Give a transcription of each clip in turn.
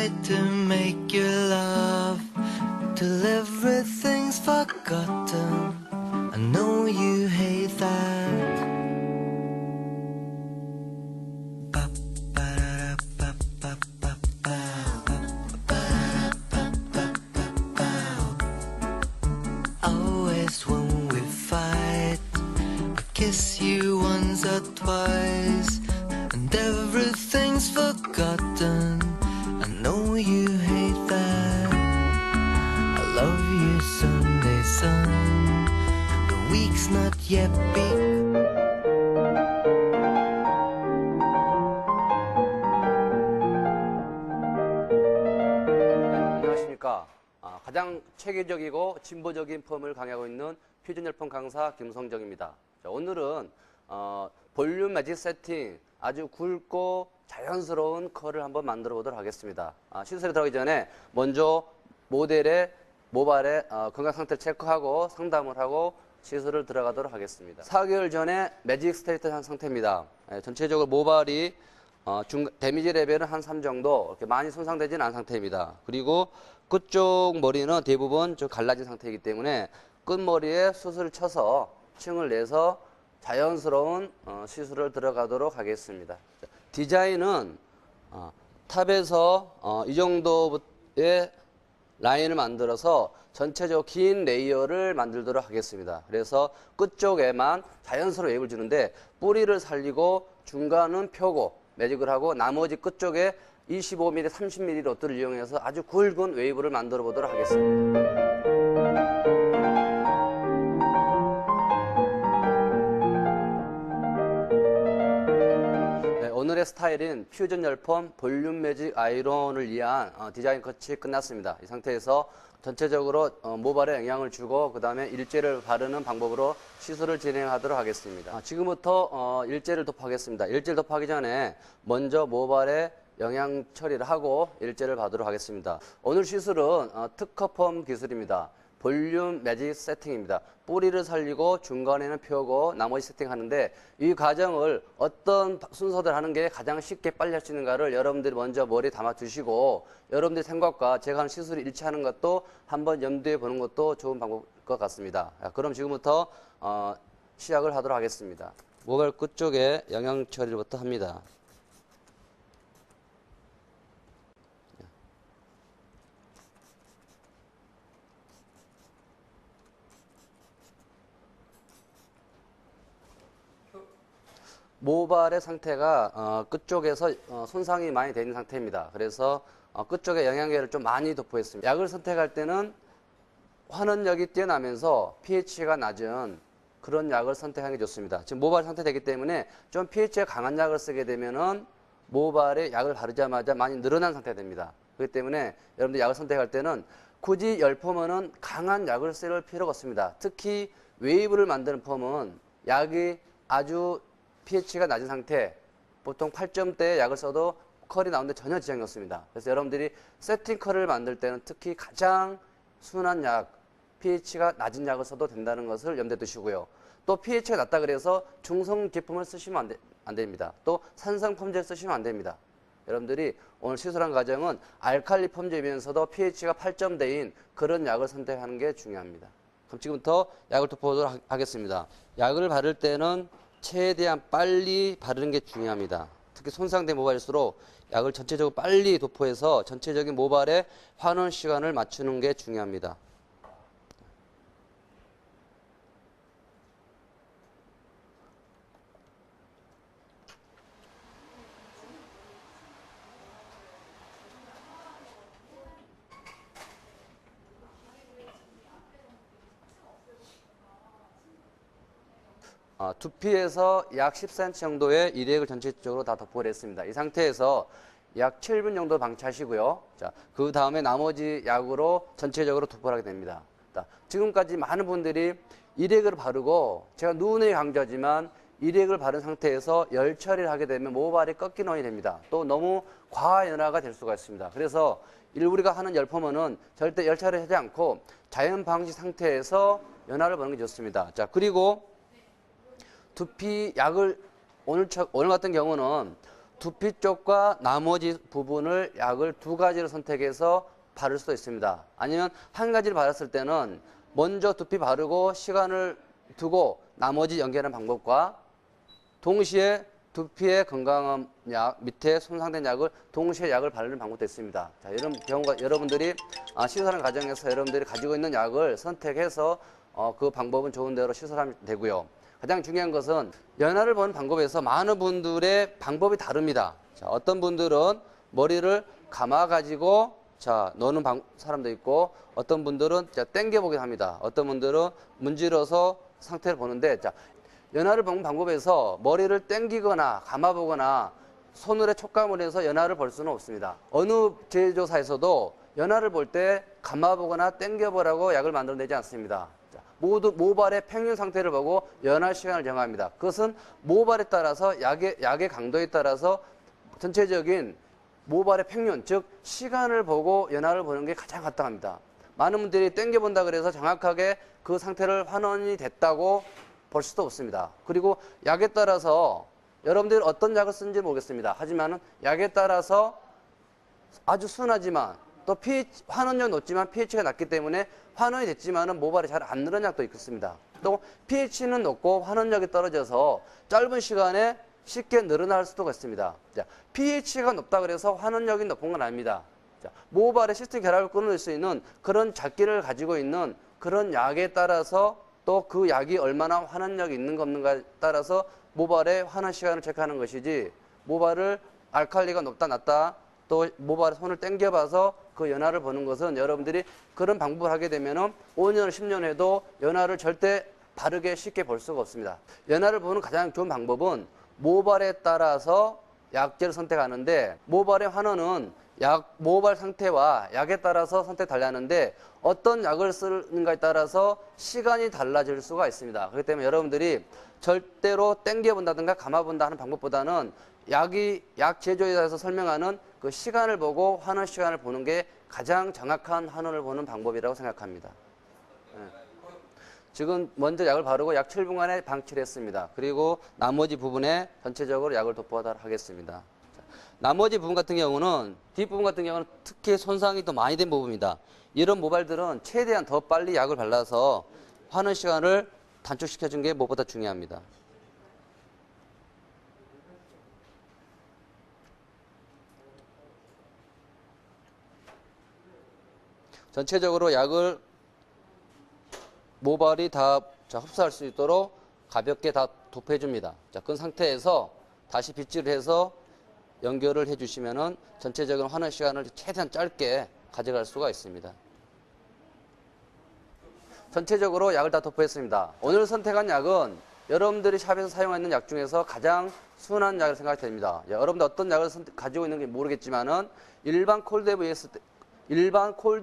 fight to make you love till everything's forgotten. I know you hate that. Always when we fight, I kiss you once or twice, and everything's forgotten. I know you hate that. I love you Sunday sun, the week's not yet begun. 안녕하십니까. 가장 체계적이고 진보적인 펌을 강의하고 있는 퓨전열펌 강사 김성정입니다. 자, 오늘은 볼륨 매직 세팅 아주 굵고 자연스러운 컬을 한번 만들어 보도록 하겠습니다. 시술에 들어가기 전에 먼저 모발의 건강 상태를 체크하고 상담을 하고 시술을 들어가도록 하겠습니다. 4개월 전에 매직 스테이트 한 상태입니다. 전체적으로 모발이 데미지 레벨은 한 3 정도 이렇게 많이 손상되지는 않은 상태입니다. 그리고 끝쪽 머리는 대부분 좀 갈라진 상태이기 때문에 끝머리에 수술을 쳐서 층을 내서 자연스러운 시술을 들어가도록 하겠습니다. 디자인은 탑에서 이 정도의 라인을 만들어서 전체적으로 긴 레이어를 만들도록 하겠습니다. 그래서 끝쪽에만 자연스러운 웨이브를 주는데 뿌리를 살리고 중간은 펴고 매직을 하고 나머지 끝쪽에 25mm, 30mm 로트를 이용해서 아주 굵은 웨이브를 만들어 보도록 하겠습니다. 네, 오늘의 스타일은 퓨전 열펌 볼륨 매직 아이론을 위한 디자인 컷이 끝났습니다. 이 상태에서 전체적으로 모발에 영향을 주고 그 다음에 일제를 바르는 방법으로 시술을 진행하도록 하겠습니다. 지금부터 일제를 도포하겠습니다. 일제를 도포하기 전에 먼저 모발에 영양 처리를 하고 일제를 받도록 하겠습니다. 오늘 시술은 특허펌 기술입니다. 볼륨 매직 세팅입니다. 뿌리를 살리고 중간에는 펴고 나머지 세팅하는데 이 과정을 어떤 순서대로 하는 게 가장 쉽게 빨리 할 수 있는가를 여러분들이 먼저 머리에 담아 두시고 여러분들의 생각과 제가 하는 시술이 일치하는 것도 한번 염두에 보는 것도 좋은 방법일 것 같습니다. 그럼 지금부터 시작을 하도록 하겠습니다. 모발 끝쪽에 영양 처리부터 합니다. 모발의 상태가 끝쪽에서 손상이 많이 되어 있는 상태입니다. 그래서 끝쪽에 영양계를 좀 많이 도포했습니다. 약을 선택할 때는 환원력이 뛰어나면서 pH가 낮은 그런 약을 선택하는 게 좋습니다. 지금 모발 상태되기 때문에 좀 pH가 강한 약을 쓰게 되면은 모발에 약을 바르자마자 많이 늘어난 상태가 됩니다. 그렇기 때문에 여러분들 약을 선택할 때는 굳이 열펌은 강한 약을 쓸 필요가 없습니다. 특히 웨이브를 만드는 펌은 약이 아주 pH가 낮은 상태, 보통 8점대의 약을 써도 컬이 나오는데 전혀 지장이 없습니다. 그래서 여러분들이 세팅 컬을 만들 때는 특히 가장 순한 약, pH가 낮은 약을 써도 된다는 것을 염두에 두시고요. 또 pH가 낮다 그래서 중성 제품을 쓰시면 안 됩니다. 또 산성 펌제를 쓰시면 안 됩니다. 여러분들이 오늘 시술한 과정은 알칼리 펌제이면서도 pH가 8점대인 그런 약을 선택하는 게 중요합니다. 그럼 지금부터 약을 도포하도록 하겠습니다. 약을 바를 때는 최대한 빨리 바르는 게 중요합니다. 특히 손상된 모발일수록 약을 전체적으로 빨리 도포해서 전체적인 모발의 환원 시간을 맞추는 게 중요합니다. 두피에서 약 10cm 정도의 일액을 전체적으로 다 도포를 했습니다. 이 상태에서 약 7분 정도 방치하시고요. 자, 그 다음에 나머지 약으로 전체적으로 도포를 하게 됩니다. 자, 지금까지 많은 분들이 일액을 바르고 제가 누누이 강조하지만 일액을 바른 상태에서 열 처리를 하게 되면 모발이 꺾이는 원인이 됩니다. 또 너무 과연화가 될 수가 있습니다. 그래서 우리가 하는 열펌은 절대 열 처리를 하지 않고 자연 방지 상태에서 연화를 보는 게 좋습니다. 자, 그리고 두피 약을 오늘 같은 경우는 두피 쪽과 나머지 부분을 약을 두 가지를 선택해서 바를 수도 있습니다. 아니면 한 가지를 바랐을 때는 먼저 두피 바르고 시간을 두고 나머지 연결하는 방법과 동시에 두피의 건강한 약, 밑에 손상된 약을 동시에 약을 바르는 방법도 있습니다. 자, 이런 경우가 여러분들이 시술하는 과정에서 여러분들이 가지고 있는 약을 선택해서 그 방법은 좋은 대로 시술하면 되고요. 가장 중요한 것은 연화를 보는 방법에서 많은 분들의 방법이 다릅니다. 자, 어떤 분들은 머리를 감아가지고 노는 사람도 있고, 어떤 분들은 당겨보긴 합니다. 어떤 분들은 문질러서 상태를 보는데, 연화를 보는 방법에서 머리를 당기거나 감아보거나 손으로 촉감을 해서 연화를 볼 수는 없습니다. 어느 제조사에서도 연화를 볼 때 감아보거나 당겨보라고 약을 만들어내지 않습니다. 모두 모발의 평균 상태를 보고 연화 시간을 정합니다. 그것은 모발에 따라서 약의 강도에 따라서 전체적인 모발의 평균, 즉 시간을 보고 연화를 보는 게 가장 합당합니다. 많은 분들이 당겨본다 그래서 정확하게 그 상태를 환원이 됐다고 볼 수도 없습니다. 그리고 약에 따라서 여러분들이 어떤 약을 쓰는지 모르겠습니다. 하지만 약에 따라서 아주 순하지만 또 환원력이 높지만 pH가 낮기 때문에 환원이 됐지만 모발이 잘 안 늘어난 약도 있습니다. 또 pH는 높고 환원력이 떨어져서 짧은 시간에 쉽게 늘어날 수도 있습니다. pH가 높다 그래서 환원력이 높은 건 아닙니다. 모발의 시스템 결합을 끊어낼 수 있는 그런 작기를 가지고 있는 그런 약에 따라서 또 그 약이 얼마나 환원력이 있는가 없는가에 따라서 모발의 환원 시간을 체크하는 것이지, 모발을 알칼리가 높다 낮다 또 모발에 손을 당겨봐서 그 연화를 보는 것은 여러분들이 그런 방법을 하게 되면 5년, 10년 해도 연화를 절대 바르게 쉽게 볼 수가 없습니다. 연화를 보는 가장 좋은 방법은 모발에 따라서 약제를 선택하는데, 모발의 환원은 모발 상태와 약에 따라서 선택 달라하는데 어떤 약을 쓰는가에 따라서 시간이 달라질 수가 있습니다. 그렇기 때문에 여러분들이 절대로 당겨본다든가 감아본다 하는 방법보다는 약 제조회사에서 설명하는 그 시간을 보고 환원 시간을 보는 게 가장 정확한 환원을 보는 방법이라고 생각합니다. 지금 먼저 약을 바르고 약 7분간에 방치를 했습니다. 그리고 나머지 부분에 전체적으로 약을 도포하도록 하겠습니다. 나머지 부분 같은 경우는, 뒷부분 같은 경우는 특히 손상이 더 많이 된 부분입니다. 이런 모발들은 최대한 더 빨리 약을 발라서 환원 시간을 단축시켜준 게 무엇보다 중요합니다. 전체적으로 약을 모발이 다 흡수할 수 있도록 가볍게 다 도포해 줍니다. 그 상태에서 다시 빗질을 해서 연결을 해주시면은 전체적인 환원 시간을 최대한 짧게 가져갈 수가 있습니다. 전체적으로 약을 다 도포했습니다. 오늘 선택한 약은 여러분들이 샵에서 사용하는 약 중에서 가장 순한 약을 생각이 됩니다. 여러분들 어떤 약을 가지고 있는지 모르겠지만은 일반 콜드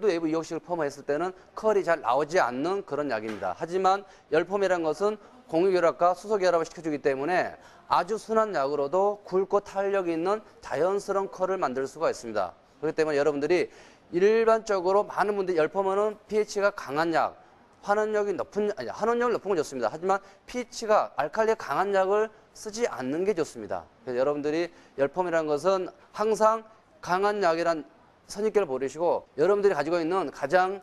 웨이브 이용식을 펌했을 때는 컬이 잘 나오지 않는 그런 약입니다. 하지만 열펌이라는 것은 공유결합과 수소결합을 시켜주기 때문에 아주 순한 약으로도 굵고 탄력이 있는 자연스러운 컬을 만들 수가 있습니다. 그렇기 때문에 여러분들이 일반적으로 많은 분들이 열펌은 pH가 강한 약, 환원력이 높은 건 좋습니다. 하지만 pH가 알칼리가 강한 약을 쓰지 않는 게 좋습니다. 그래서 여러분들이 열펌이라는 것은 항상 강한 약이란 선입견을 버리시고 여러분들이 가지고 있는 가장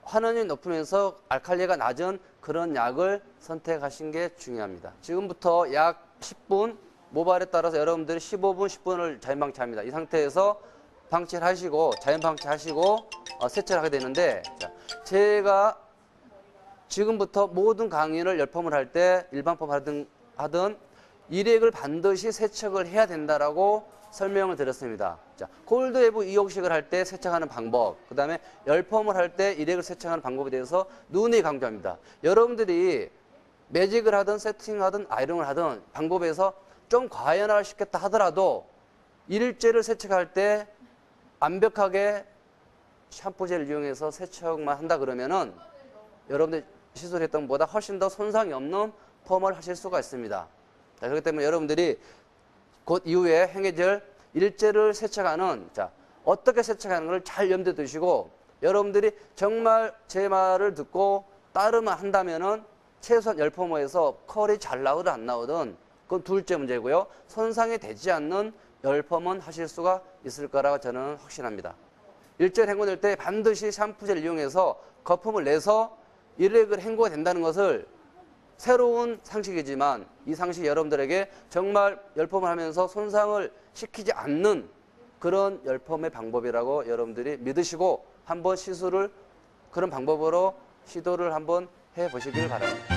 환원이 높으면서 알칼리가 낮은 그런 약을 선택하신 게 중요합니다. 지금부터 약 10분, 모발에 따라서 여러분들이 15분, 10분을 자연 방치합니다. 이 상태에서 방치를 하시고, 자연 방치하시고 세척을 하게 되는데, 제가 지금부터 모든 강의를 열펌을 할 때 일반펌 하든 일액을 반드시 세척을 해야 된다라고 설명을 드렸습니다. 콜드 웨이브 이용식을 할 때 세척하는 방법, 그 다음에 열펌을 할 때 일액을 세척하는 방법에 대해서 누누이 강조합니다. 여러분들이 매직을 하든 세팅을 하든 아이롱을 하든 방법에서 좀 과연화를 시켰다 하더라도 일제를 세척할 때 완벽하게 샴푸젤을 이용해서 세척만 한다 그러면은 여러분들 시술했던 것보다 훨씬 더 손상이 없는 펌을 하실 수가 있습니다. 그렇기 때문에 여러분들이 곧 이후에 행해질 일제를 세척하는, 어떻게 세척하는 걸 잘 염두에 두시고, 여러분들이 정말 제 말을 듣고 따르만 한다면은 최소한 열펌에서 컬이 잘 나오든 안 나오든 그건 둘째 문제고요. 손상이 되지 않는 열펌은 하실 수가 있을 거라고 저는 확신합니다. 일제를 헹궈낼 때 반드시 샴푸제를 이용해서 거품을 내서 일렉을 헹궈야 된다는 것을 새로운 상식이지만 이 상식이 여러분들에게 정말 열펌을 하면서 손상을 시키지 않는 그런 열펌의 방법이라고 여러분들이 믿으시고 한번 시술을 그런 방법으로 시도를 한번 해보시길 바랍니다.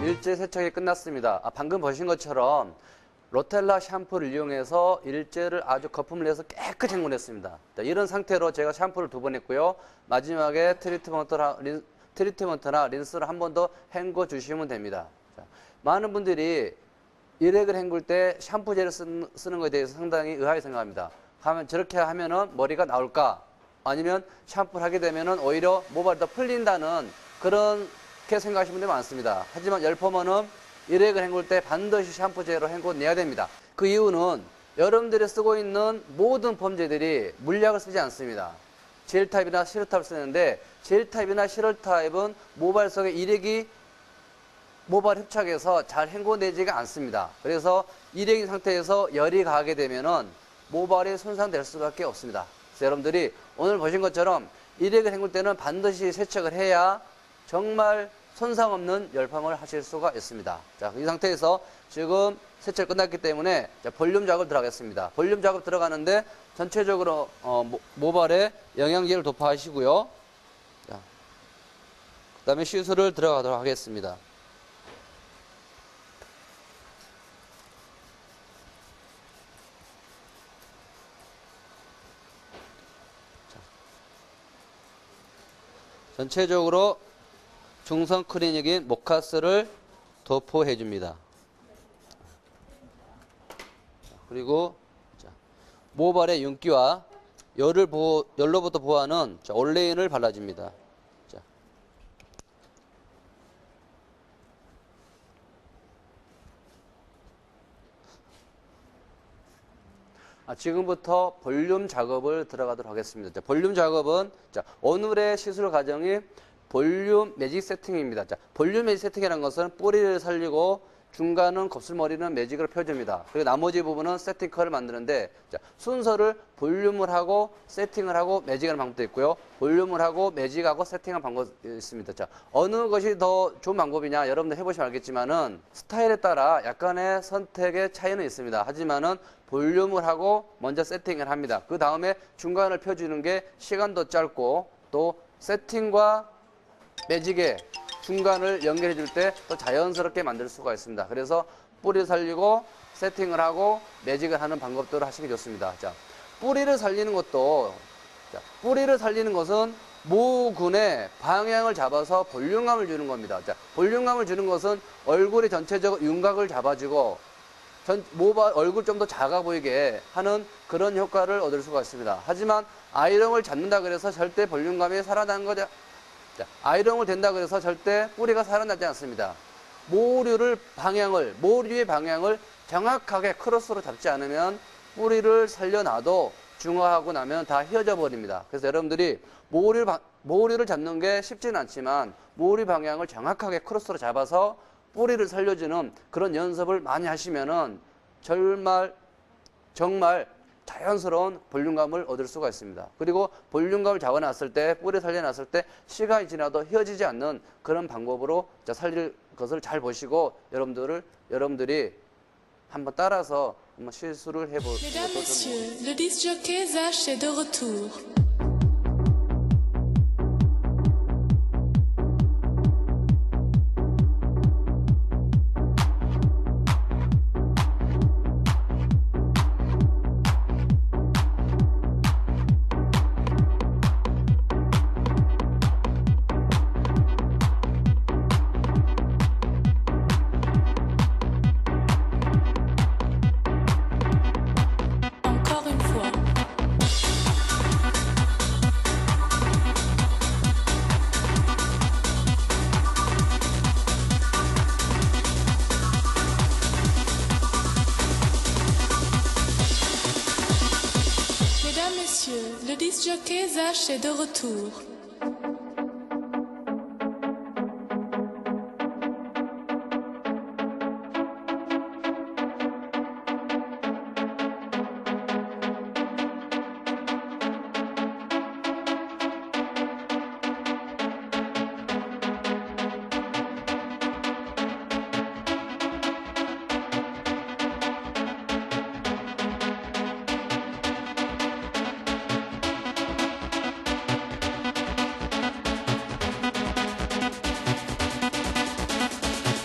일제 세척이 끝났습니다. 방금 보신 것처럼 로텔라 샴푸를 이용해서 일제를 아주 거품을 내서 깨끗이 헹궈냈습니다. 이런 상태로 제가 샴푸를 2번 했고요. 마지막에 트리트먼트나 린스를 한 번 더 헹궈 주시면 됩니다. 많은 분들이 일렉을 헹굴 때 샴푸제를 쓰는 것에 대해서 상당히 의아하게 생각합니다. 저렇게 하면은 머리가 나올까? 아니면 샴푸를 하게 되면은 오히려 모발이 더 풀린다는 그렇게 생각하시는 분들이 많습니다. 하지만 열펌은 일렉을 헹굴 때 반드시 샴푸제로 헹궈내야 됩니다. 그 이유는 여러분들이 쓰고 있는 모든 펌제들이 물약을 쓰지 않습니다. 젤타입이나 시럽타입을 쓰는데 젤타입이나 시럽타입은 모발 속에 일액이 모발 협착해서 잘 헹궈내지가 않습니다. 그래서 일액인 상태에서 열이 가게 되면은 모발이 손상될 수밖에 없습니다. 그래서 여러분들이 오늘 보신 것처럼 일액을 헹굴 때는 반드시 세척을 해야 정말 손상 없는 열펌을 하실 수가 있습니다. 자, 이 상태에서 지금 세척 끝났기 때문에 볼륨 작업 들어가겠습니다. 볼륨 작업 들어가는데 전체적으로 모발에 영양제를 도포하시고요. 자, 그 다음에 시술을 들어가도록 하겠습니다. 전체적으로 중성 클리닉인 모카스를 도포해 줍니다. 그리고 모발의 윤기와 열로부터 보호하는 올레인을 발라줍니다. 지금부터 볼륨 작업을 들어가도록 하겠습니다. 볼륨 작업은 오늘의 시술 과정이 볼륨 매직 세팅입니다. 볼륨 매직 세팅이라는 것은 뿌리를 살리고 중간은 곱슬머리는 매직을 펴줍니다. 그리고 나머지 부분은 세팅컬을 만드는데 순서를 볼륨을 하고 세팅을 하고 매직하는 방법도 있고요. 볼륨을 하고 매직하고 세팅하는 방법이 있습니다. 어느 것이 더 좋은 방법이냐 여러분들 해보시면 알겠지만은 스타일에 따라 약간의 선택의 차이는 있습니다. 하지만은 볼륨을 하고 먼저 세팅을 합니다. 그 다음에 중간을 펴주는 게 시간도 짧고 또 세팅과 매직의 중간을 연결해 줄 때 더 자연스럽게 만들 수가 있습니다. 그래서 뿌리를 살리고 세팅을 하고 매직을 하는 방법들을 하시기 좋습니다. 뿌리를 살리는 것은 모근의 방향을 잡아서 볼륨감을 주는 겁니다. 볼륨감을 주는 것은 얼굴이 전체적으로 윤곽을 잡아주고 모발 얼굴 좀 더 작아 보이게 하는 그런 효과를 얻을 수가 있습니다. 하지만 아이롱을 잡는다 그래서 절대 볼륨감이 살아나는 거죠. 아이롱을 된다 그래서 절대 뿌리가 살아나지 않습니다. 모류의 방향을 정확하게 크로스로 잡지 않으면 뿌리를 살려놔도 중화하고 나면 다 휘어져 버립니다. 그래서 여러분들이 모류를 잡는 게 쉽지는 않지만 모류 방향을 정확하게 크로스로 잡아서 뿌리를 살려주는 그런 연습을 많이 하시면은 정말 자연스러운 볼륨감을 얻을 수가 있습니다. 그리고 볼륨감을 잡아놨을 때, 뿌리 살려놨을 때 시간이 지나도 휘어지지 않는 그런 방법으로 살릴 것을 잘 보시고 여러분들이 한번 따라서 한번 실수를 해보시면 Mesdames, Messieurs, le disc jockey Zach est de retour. Encore une fois. Mesdames, Messieurs, le disc jockey Zach est de retour.